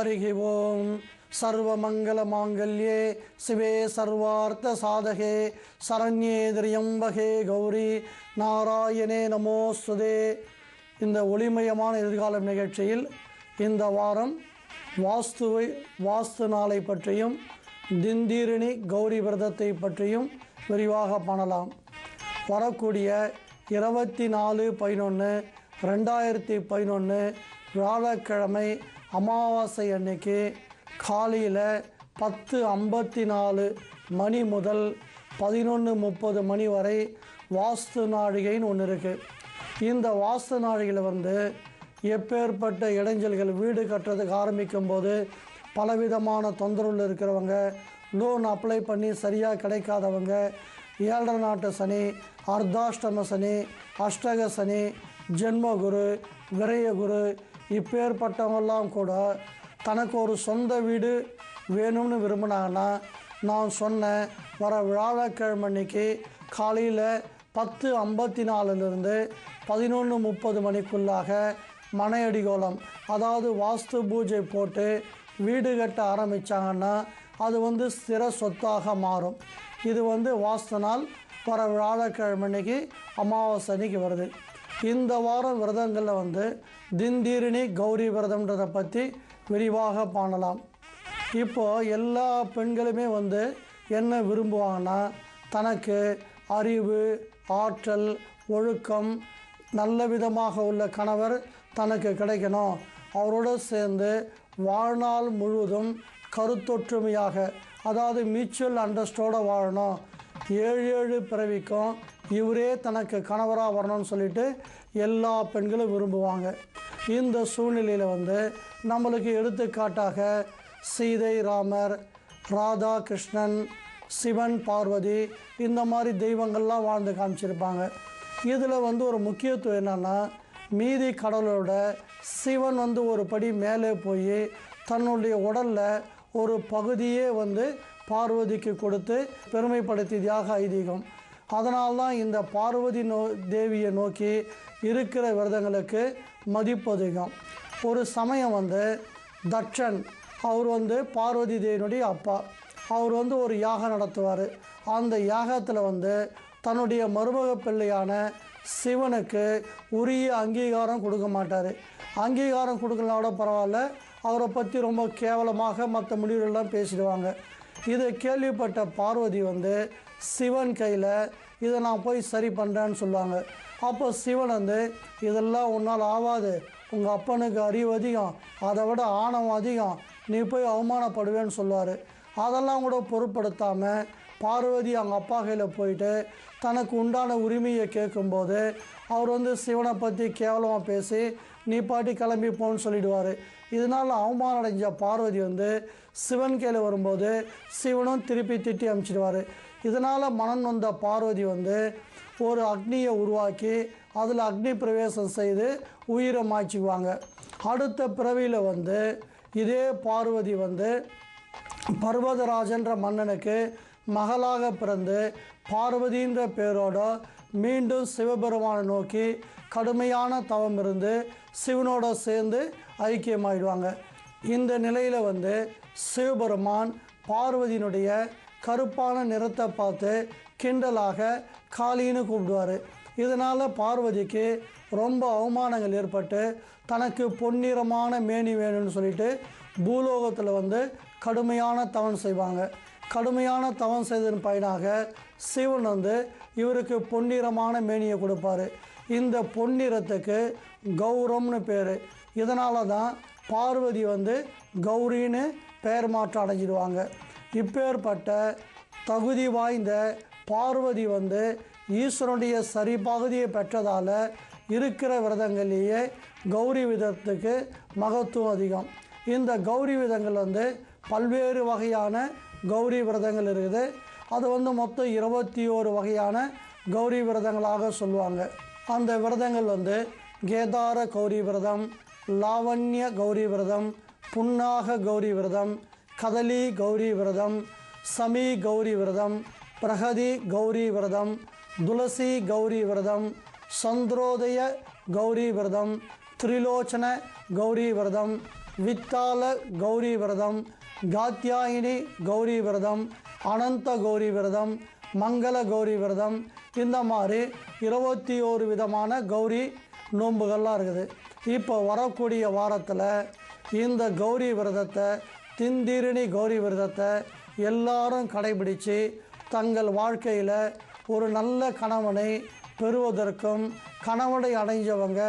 हरिः ओं सर्वमंगलमांगल्ये शिवे सर्वार्थसाधके शरण्ये त्र्यंबके गौरी नारायणे நமோஸ்துதே. இந்த ஒளிமயமான எதிர்காலம் நிகழ்ச்சியில் இந்த வாரம் வாஸ்து நாளை பற்றியும் திந்தீரிணி கௌரி விரதத்தை பற்றியும் விரிவாக காணலாம். வரக்கூடிய 24/11/2011 வியாழக்கிழமை அமாவாசை அன்னைக்கு காலையில் 10:54 மணி முதல் 11:30 மணி வரை வாஸ்து நாழிகைன்னு ஒன்று இருக்குது. இந்த வாஸ்து நாழிகையில் எப்பேற்பட்ட இடைஞ்சல்கள், வீடு கட்டுறதுக்கு ஆரம்பிக்கும் போது பலவிதமான தொந்தரவில் இருக்கிறவங்க, லோன் அப்ளை பண்ணி சரியாக கிடைக்காதவங்க, 7 நாட்டு சனி, அர்த்தாஷ்டம சனி, அஷ்டக சனி, ஜென்மகுரு, விரயகுரு, இப்பேற்பட்டவங்கெல்லாம் கூட தனக்கு ஒரு சொந்த வீடு வேணும்னு விரும்பினாங்கன்னா நான் சொன்ன வர வியாழக்கிழமை அன்னைக்கு காலையில் 10:54 11:30 மணிக்குள்ளாக மனையடிகோலம், அதாவது வாஸ்து பூஜை போட்டு வீடு கட்ட ஆரம்பித்தாங்கன்னா அது ஸ்திர சொத்தாக மாறும். இது வாஸ்து நாள் வர வியாழக்கிழமை அன்னைக்கு அமாவாசை அன்னைக்கு வருது. இந்த வாரம் விரதங்களில் திந்தீரிணி கௌரி விரதம்ன்றதை பற்றி விரிவாக காணலாம். இப்போது எல்லா பெண்களுமே என்ன விரும்புவாங்கன்னா, தனக்கு அறிவு, ஆற்றல், ஒழுக்கம், நல்ல விதமாக உள்ள கணவர் தனக்கு கிடைக்கணும், அவரோடு சேர்ந்து வாழ்நாள் முழுவதும் கருத்தொற்றுமையாக, அதாவது மியூச்சுவல் அண்டர்ஸ்டோட வாழணும், 7 பிறவிக்கும் இவரே தனக்கு கணவராக வரணும்னு சொல்லிட்டு எல்லா பெண்களும் விரும்புவாங்க. இந்த சூழ்நிலையில் நம்மளுக்கு எடுத்துக்காட்டாக சீதை ராமர், ராதா கிருஷ்ணன், சிவன் பார்வதி, இந்த மாதிரி தெய்வங்கள்லாம் வாழ்ந்து காமிச்சிருப்பாங்க. இதில் ஒரு முக்கியத்துவம் என்னென்னா, மீதி கடவுளோட சிவன் ஒரு படி மேலே போய் தன்னுடைய உடலில் ஒரு பகுதியே பார்வதிக்கு கொடுத்து பெருமைப்படுத்தியதாக ஐதீகம். அதனால்தான் இந்த பார்வதி தேவியை நோக்கி இருக்கிற விரதங்களுக்கு மதிப்பு அதிகம். ஒரு சமயம் தட்சன் அவர் பார்வதி தேவியினுடைய அப்பா, அவர் ஒரு யாகம் நடத்துவார். அந்த யாகத்தில் தன்னுடைய மருமக பிள்ளையான சிவனுக்கு உரிய அங்கீகாரம் கொடுக்க மாட்டார். அங்கீகாரம் கொடுக்கலனால பரவாயில்ல, அவரை பற்றி ரொம்ப கேவலமாக மற்ற முடிவுகளெலாம் பேசிடுவாங்க. இதை கேள்விப்பட்ட பார்வதி சிவன் கையில் இதை நான் போய் சரி பண்ணுறேன்னு சொல்லுவாங்க. அப்போ சிவன் இதெல்லாம் உன்னால் ஆகாது, உங்கள் அப்பனுக்கு அறிவு அதிகம், அதை விட ஆணவம் அதிகம், நீ போய் அவமானப்படுவேன்னு சொல்லுவார். அதெல்லாம் கூட பொருட்படுத்தாமல் பார்வதி அவங்க அப்பா கையில் போயிட்டு தனக்கு உண்டான உரிமையை கேட்கும்போது அவர் சிவனை பற்றி கேவலமாக பேசி நீ பாட்டி கிளம்பி போன்னு சொல்லிடுவார். இதனால் அவமானம் அடைஞ்ச பார்வதி சிவன் கையில் வரும்போது சிவனும் திருப்பி திட்டி அனுப்பிச்சிடுவார். இதனால் மனம் வந்த பார்வதி ஒரு அக்னியை உருவாக்கி அதில் அக்னி பிரவேசம் செய்து உயிரை மாய்ச்சிக்குவாங்க. அடுத்த பிறவியில் இதே பார்வதி பர்வதராஜன்ற மன்னனுக்கு மகளாக பிறந்து பார்வதின்ற பேரோட மீண்டும் சிவபெருமானை நோக்கி கடுமையான தவம் இருந்து சிவனோட சேர்ந்து ஐக்கியமாயிடுவாங்க. இந்த நிலையில் சிவபெருமான் பார்வதியினுடைய கருப்பான நிறத்தை பார்த்து கிண்டலாக காளின்னு கூப்பிடுவார். இதனால் பார்வதிக்கு ரொம்ப அவமானங்கள் ஏற்பட்டு தனக்கு பொன்னிறமான மேனி வேணும்னு சொல்லிட்டு பூலோகத்தில் கடுமையான தவம் செய்வாங்க. கடுமையான தவம் செய்ததன் பயனாக சிவன் இவருக்கு பொன்னிறமான மேனியை கொடுப்பார். இந்த பொன்னிறத்துக்கு கௌரம்னு பேர். இதனால தான் பார்வதி கௌரின்னு பெயர் மாற்றம் அடைஞ்சிடுவாங்க. இப்பேற்பட்ட தகுதி வாய்ந்த பார்வதி ஈஸ்வரனுடைய சரி பகுதியை பெற்றதால் இருக்கிற விரதங்கள்லேயே கௌரி விரதத்துக்கு மகத்துவம் அதிகம். இந்த கௌரி விரதங்கள் பல்வேறு வகையான கௌரி விரதங்கள் இருக்குது. அது மொத்தம் 21 வகையான கௌரி விரதங்களாக சொல்லுவாங்க. அந்த விரதங்கள் கேதார கௌரி விரதம், லாவண்ய கௌரி விரதம், புன்னாக கௌரி விரதம், கதலி கௌரி விரதம், சமி கௌரி விரதம், பிரகதி கௌரி விரதம், துளசி கௌரி விரதம், சந்திரோதய கௌரி விரதம், திரிலோச்சன கௌரி விரதம், வித்தால கௌரி விரதம், காத்யாயினி கௌரி விரதம், அனந்த கௌரி விரதம், மங்கள கௌரி விரதம், இந்த மாதிரி 21 விதமான கௌரி நோன்புகள்லாம் இருக்குது. இப்போ வரக்கூடிய வாரத்தில் இந்த கௌரி விரதத்தை, திந்திரிணி கௌரி விரதத்தை எல்லாரும் கடைபிடித்து தங்கள் வாழ்க்கையில் ஒரு நல்ல கணவனை பெறுவதற்கும், கணவனை அடைஞ்சவங்க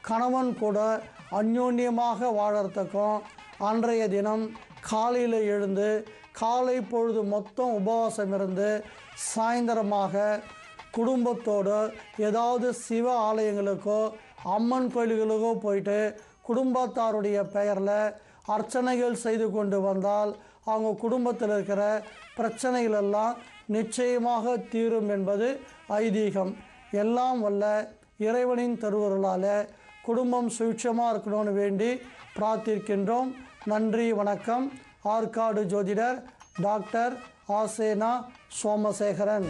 கணவன் கூட அந்யோன்யமாக வாழறதுக்கும் அன்றைய தினம் காலையில் எழுந்து காலை பொழுது மொத்தம் உபவாசம் இருந்து சாயந்தரமாக குடும்பத்தோடு ஏதாவது சிவ ஆலயங்களுக்கோ அம்மன் கோயில்களுக்கோ போயிட்டு குடும்பத்தாருடைய பெயரில் அர்ச்சனைகள் செய்து கொண்டு வந்தால் அவங்க குடும்பத்தில் இருக்கிற பிரச்சனைகளெல்லாம் நிச்சயமாக தீரும் என்பது ஐதீகம். எல்லாம் வல்ல இறைவனின் திருவருளால் குடும்பம் சுபிட்சமாக இருக்கணும்னு வேண்டி பிரார்த்திக்கின்றோம். நன்றி, வணக்கம். ஆற்காடு ஜோதிடர் டாக்டர் ஆசேனா சோமசேகரன்.